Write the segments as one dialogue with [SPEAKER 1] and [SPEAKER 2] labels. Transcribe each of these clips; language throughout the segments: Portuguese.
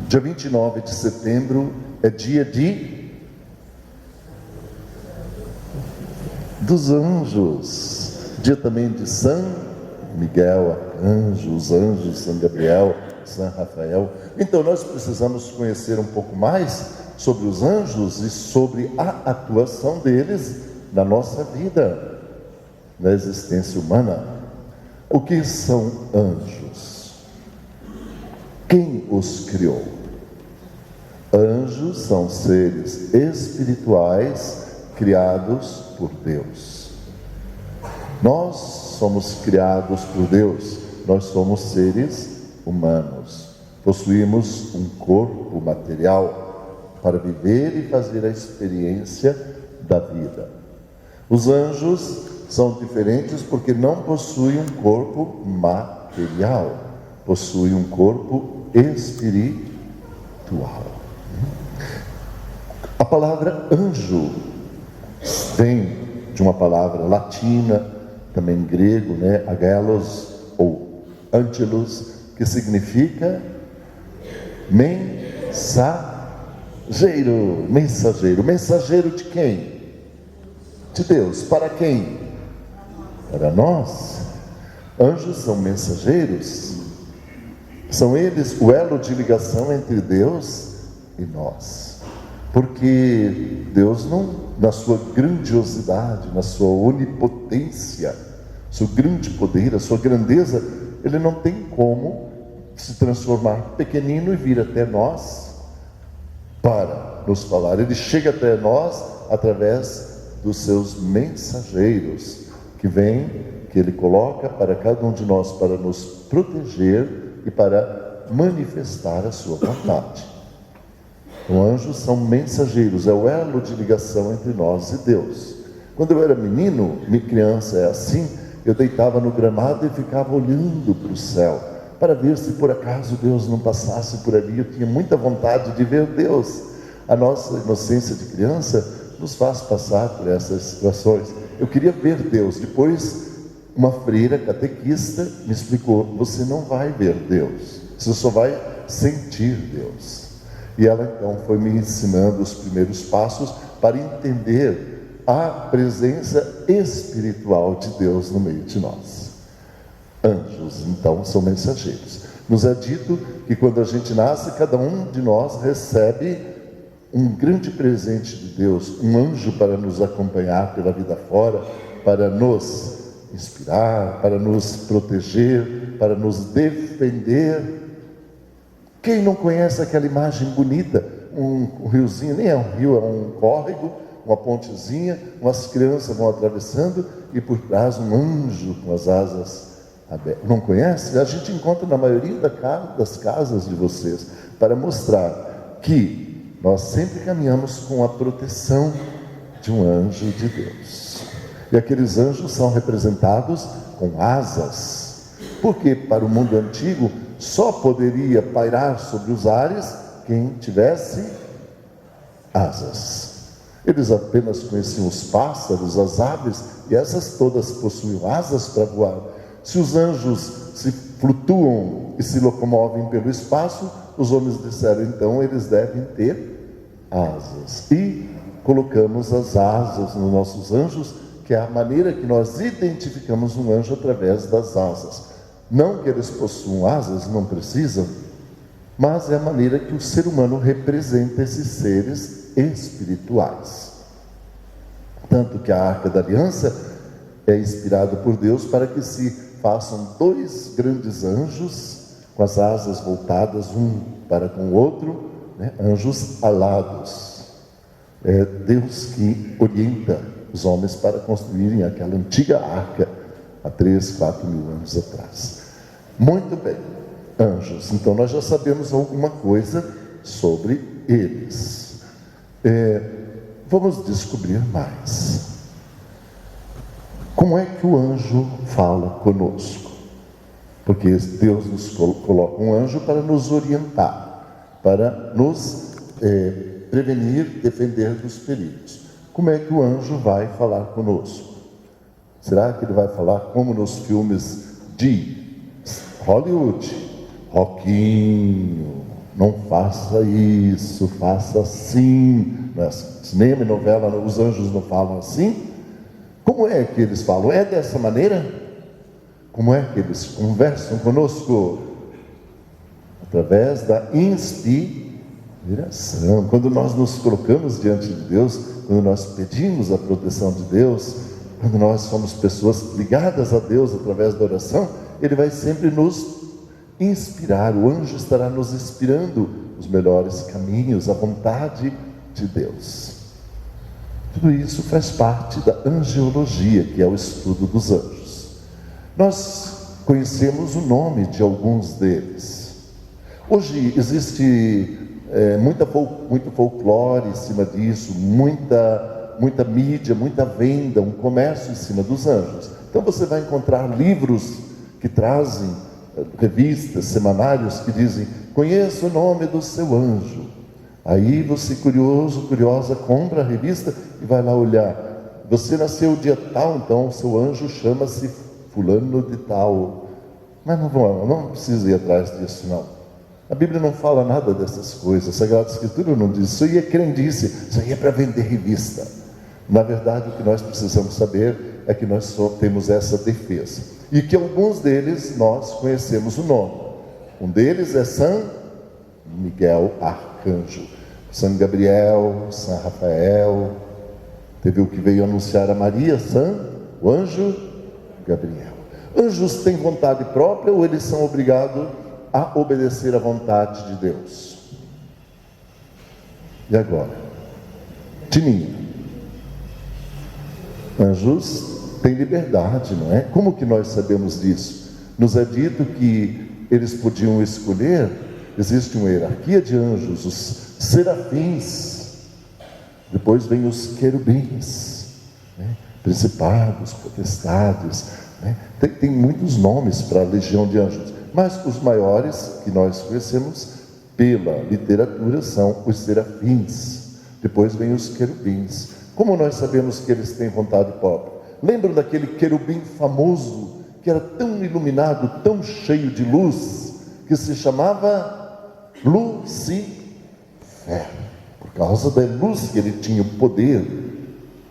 [SPEAKER 1] Dia 29 de setembro é dia dos anjos, dia também de São Miguel, arcanjo, os anjos, São Gabriel, São Rafael. Então nós precisamos conhecer um pouco mais sobre os anjos e sobre a atuação deles na nossa vida, na existência humana. O que são anjos? Quem os criou? Anjos são seres espirituais criados por Deus. Nós somos criados por Deus, nós somos seres humanos, possuímos um corpo material para viver e fazer a experiência da vida. Os anjos são diferentes porque não possuem um corpo material, possuem um corpo espiritual. A palavra anjo vem de uma palavra latina, também grego, angelos ou angelos, que significa mensageiro. Mensageiro. Mensageiro de quem? De Deus. Para quem? Para nós. Anjos são mensageiros. São eles o elo de ligação entre Deus e nós. Porque Deus não, na sua grandiosidade, na sua onipotência, seu grande poder, a sua grandeza, Ele não tem como se transformar pequenino e vir até nós para nos falar. Ele chega até nós através dos seus mensageiros, que vêm, que Ele coloca para cada um de nós para nos proteger e para manifestar a sua vontade. Então, anjos são mensageiros, é o elo de ligação entre nós e Deus. Quando eu era menino, minha criança é assim, eu deitava no gramado e ficava olhando para o céu, para ver se por acaso Deus não passasse por ali. Eu tinha muita vontade de ver Deus. A nossa inocência de criança nos faz passar por essas situações. Eu queria ver Deus. Depois, uma freira catequista me explicou: você não vai ver Deus, você só vai sentir Deus. E ela então foi me ensinando os primeiros passos para entender a presença espiritual de Deus no meio de nós. Anjos, então, são mensageiros. Nos é dito que quando a gente nasce, cada um de nós recebe um grande presente de Deus, um anjo para nos acompanhar pela vida fora, para nos inspirar, para nos proteger, para nos defender. Quem não conhece aquela imagem bonita, um riozinho, nem é um rio, é um córrego, uma pontezinha, umas crianças vão atravessando e por trás um anjo com as asas abertas. Não conhece? A gente encontra na maioria das casas de vocês, para mostrar que nós sempre caminhamos com a proteção de um anjo de Deus. E aqueles anjos são representados com asas, porque para o mundo antigo só poderia pairar sobre os ares quem tivesse asas. Eles apenas conheciam os pássaros, as aves, e essas todas possuíam asas para voar. Se os anjos se flutuam e se locomovem pelo espaço, os homens disseram, então eles devem ter asas. E colocamos as asas nos nossos anjos, que é a maneira que nós identificamos um anjo através das asas. Não que eles possuam asas, não precisam, mas é a maneira que o ser humano representa esses seres espirituais. Tanto que a Arca da Aliança é inspirada por Deus para que se façam dois grandes anjos com as asas voltadas um para com o outro, anjos alados. É Deus que orienta os homens para construírem aquela antiga arca há 3, 4 mil anos atrás. Muito bem, anjos. Então nós já sabemos alguma coisa sobre eles. Vamos descobrir mais. Como é que o anjo fala conosco? Porque Deus nos coloca um anjo para nos orientar, para nos prevenir, defender dos perigos. Como é que o anjo vai falar conosco? Será que ele vai falar como nos filmes de Hollywood? Roquinho, não faça isso, faça assim. Cinema e novela, os anjos não falam assim? Como é que eles falam? É dessa maneira? Como é que eles conversam conosco? Através da inspiração. Quando nós nos colocamos diante de Deus, quando nós pedimos a proteção de Deus, quando nós somos pessoas ligadas a Deus através da oração, Ele vai sempre nos inspirar. O anjo estará nos inspirando os melhores caminhos, a vontade de Deus. Tudo isso faz parte da angiologia, que é o estudo dos anjos. Nós conhecemos o nome de alguns deles. Hoje existe muito folclore em cima disso, muita mídia, muita venda, um comércio em cima dos anjos. Então você vai encontrar livros que trazem, revistas, semanários que dizem: conheça o nome do seu anjo. Aí você, curiosa, compra a revista e vai lá olhar. Você nasceu dia tal, então o seu anjo chama-se fulano de tal. Mas não precisa ir atrás disso, não. A Bíblia não fala nada dessas coisas. A Sagrada Escritura não diz. Isso aí é crendice, isso aí é para vender revista. Na verdade, o que nós precisamos saber é que nós só temos essa defesa. E que alguns deles nós conhecemos o nome. Um deles é São Miguel Arcanjo, São Gabriel, São Rafael. Teve o que veio anunciar a Maria, o anjo Gabriel. Anjos têm vontade própria ou eles são obrigados a obedecer à vontade de Deus? E agora? Tininha. Anjos têm liberdade, não é? Como que nós sabemos disso? Nos é dito que eles podiam escolher. Existe uma hierarquia de anjos, os serafins, depois vem os querubins, né? Principados, potestades, né? Tem muitos nomes para a legião de anjos, mas os maiores que nós conhecemos pela literatura são os serafins, depois vem os querubins. Como nós sabemos que eles têm vontade própria? Lembram daquele querubim famoso, que era tão iluminado, tão cheio de luz, que se chamava Lucifer, por causa da luz que ele tinha, o poder.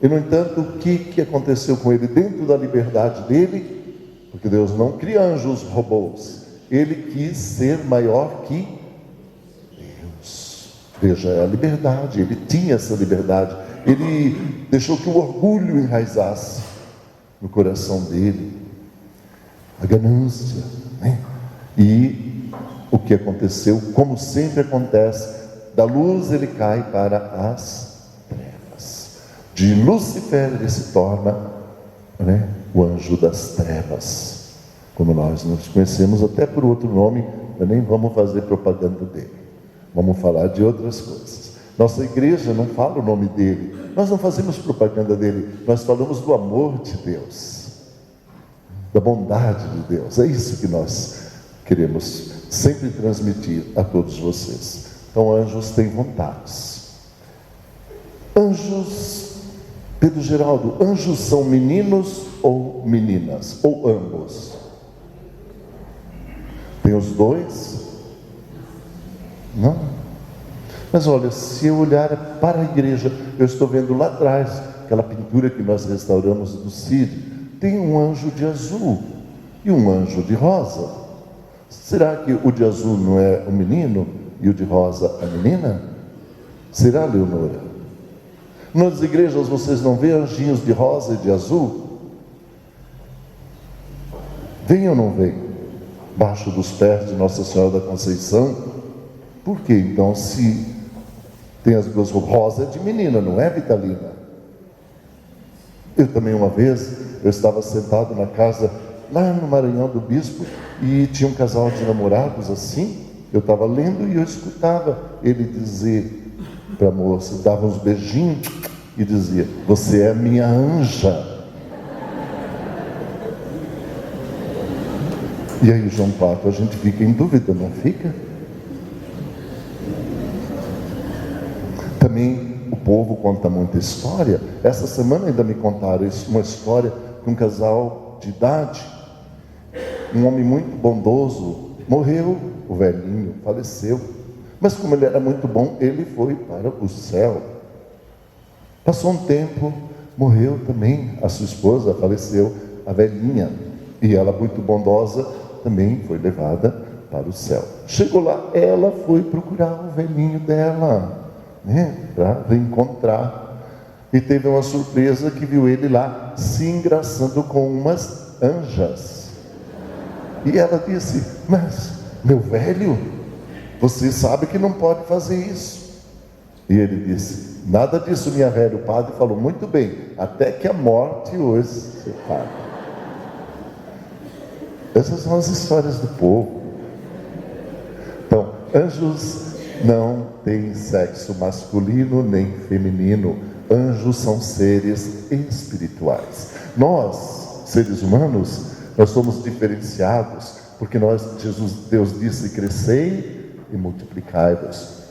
[SPEAKER 1] E no entanto, o que aconteceu com ele dentro da liberdade dele? Porque Deus não cria anjos robôs, ele quis ser maior que Deus. Veja a liberdade, ele tinha essa liberdade, ele deixou que o orgulho enraizasse no coração dele, a ganância, né? E o que aconteceu, como sempre acontece, da luz ele cai para as trevas. De Lúcifer ele se torna, né, o anjo das trevas, como nós nos conhecemos até por outro nome, mas nem vamos fazer propaganda dele. Vamos falar de outras coisas. Nossa igreja não fala o nome dele, nós não fazemos propaganda dele, nós falamos do amor de Deus, da bondade de Deus. É isso que nós queremos sempre transmitir a todos vocês. Então, anjos têm vontades. Anjos, Pedro Geraldo, anjos são meninos ou meninas? Ou ambos? Tem os dois? Não? Mas olha, se eu olhar para a igreja, eu estou vendo lá atrás, aquela pintura que nós restauramos do Cid, tem um anjo de azul e um anjo de rosa. Será que o de azul não é o menino e o de rosa a menina? Será, Leonora? Nas igrejas vocês não vêem anjinhos de rosa e de azul? Vem ou não vem? Baixo dos pés de Nossa Senhora da Conceição? Por que então, se tem as duas, rosa é de menina, não é, Vitalina? Eu também uma vez, eu estava sentado na casa lá no Maranhão do Bispo, e tinha um casal de namorados assim, eu estava lendo e eu escutava ele dizer para a moça, dava uns beijinhos e dizia: você é minha anja. E aí, João Pato, a gente fica em dúvida, não fica? Também o povo conta muita história. Essa semana ainda me contaram uma história de um casal de idade, um homem muito bondoso, morreu, o velhinho faleceu, Mas como ele era muito bom, ele foi para o céu. Passou um tempo, morreu também a sua esposa, faleceu a velhinha. E ela, muito bondosa, também foi levada para o céu. Chegou lá, ela foi procurar o velhinho dela, para reencontrar. E teve uma surpresa que viu ele lá se engraçando com umas anjas. E ela disse: mas meu velho, você sabe que não pode fazer isso. E ele disse: nada disso, minha velha. O padre falou: muito bem, até que a morte hoje se separe. Essas são as histórias do povo. Então, anjos não têm sexo masculino nem feminino. Anjos são seres espirituais. Nós, seres humanos, nós somos diferenciados, porque Deus disse: crescei e multiplicai-vos.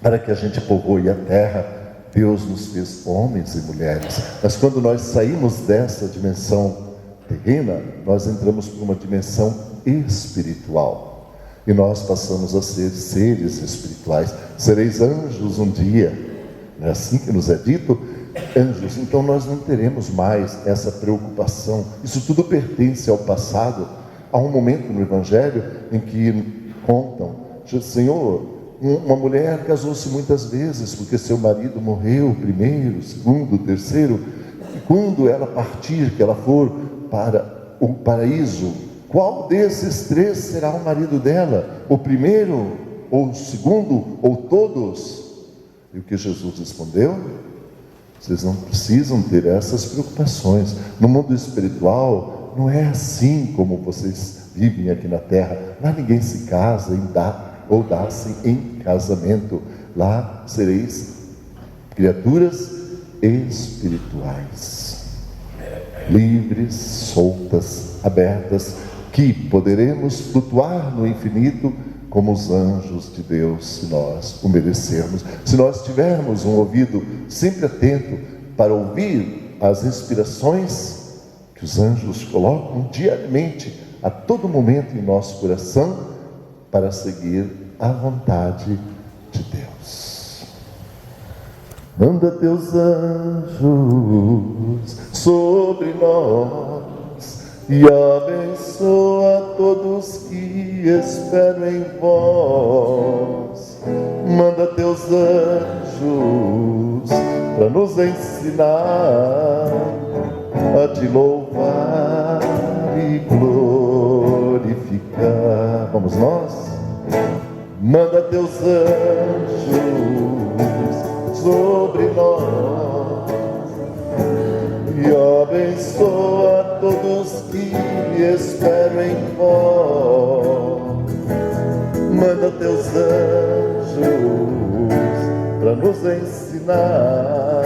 [SPEAKER 1] Para que a gente povoe a terra, Deus nos fez homens e mulheres. Mas quando nós saímos dessa dimensão terrena, nós entramos por uma dimensão espiritual. E nós passamos a ser seres espirituais. Sereis anjos um dia. Não é assim que nos é dito? Anjos. Então nós não teremos mais essa preocupação. Isso tudo pertence ao passado. Há um momento no Evangelho em que contam: Senhor, uma mulher casou-se muitas vezes porque seu marido morreu, o primeiro, o segundo, o terceiro. E quando ela partir, que ela for para o paraíso, qual desses três será o marido dela? O primeiro, ou o segundo, ou todos? E o que Jesus respondeu? Vocês não precisam ter essas preocupações. No mundo espiritual, não é assim como vocês vivem aqui na terra. Lá ninguém se casa ou dá-se em casamento. Lá sereis criaturas espirituais, livres, soltas, abertas, que poderemos flutuar no infinito como os anjos de Deus, se nós o merecermos. Se nós tivermos um ouvido sempre atento para ouvir as inspirações que os anjos colocam diariamente, a todo momento em nosso coração, para seguir a vontade de Deus. Manda teus anjos sobre nós e abençoa todos que esperam em vós. Manda teus anjos para nos ensinar a te louvar e glorificar. Vamos nós? Manda teus anjos sobre nós e abençoa todos que esperam em vós. Manda teus anjos para nos ensinar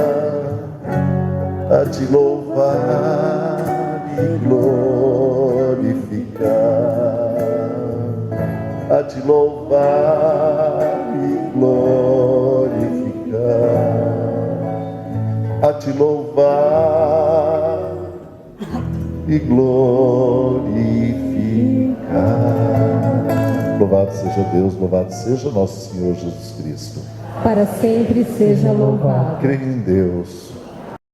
[SPEAKER 1] a te louvar e glorificar, a te louvar e glorificar, a te louvar e glorificar. Louvado seja Deus, louvado seja nosso Senhor Jesus Cristo.
[SPEAKER 2] Para sempre seja louvado.
[SPEAKER 1] Creio em Deus,